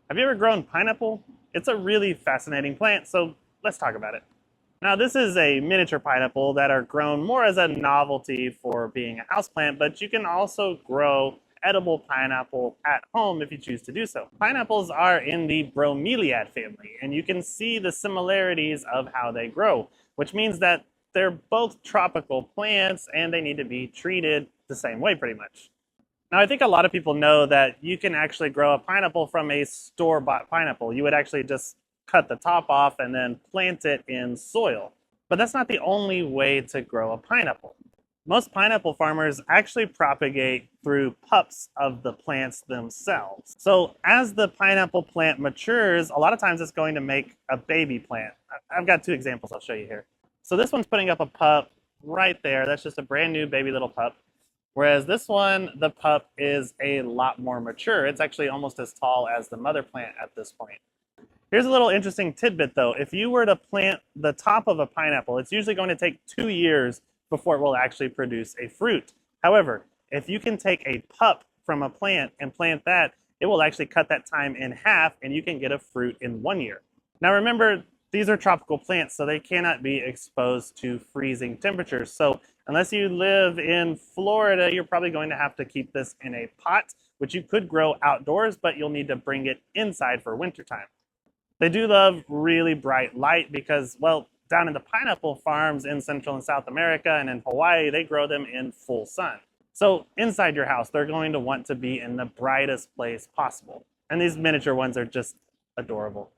Have you ever grown pineapple? It's a really fascinating plant, so let's talk about it. Now, this is a miniature pineapple that are grown more as a novelty for being a houseplant, but you can also grow edible pineapple at home if you choose to do so. Pineapples are in the bromeliad family, and you can see the similarities of how they grow, which means that they're both tropical plants and they need to be treated the same way pretty much. Now, I think a lot of people know that you can actually grow a pineapple from a store-bought pineapple. You would actually just cut the top off and then plant it in soil. But that's not the only way to grow a pineapple. Most pineapple farmers actually propagate through pups of the plants themselves. So as the pineapple plant matures, a lot of times it's going to make a baby plant. I've got two examples I'll show you here. So this one's putting up a pup right there. That's just a brand new baby little pup. Whereas this one, the pup is a lot more mature. It's actually almost as tall as the mother plant at this point. Here's a little interesting tidbit though. If you were to plant the top of a pineapple, it's usually going to take 2 years before it will actually produce a fruit. However, if you can take a pup from a plant and plant that, it will actually cut that time in half and you can get a fruit in 1 year. Now remember, these are tropical plants, so they cannot be exposed to freezing temperatures. So unless you live in Florida, you're probably going to have to keep this in a pot, which you could grow outdoors, but you'll need to bring it inside for wintertime. They do love really bright light because, well, down in the pineapple farms in Central and South America and in Hawaii, they grow them in full sun. So inside your house, they're going to want to be in the brightest place possible. And these miniature ones are just adorable.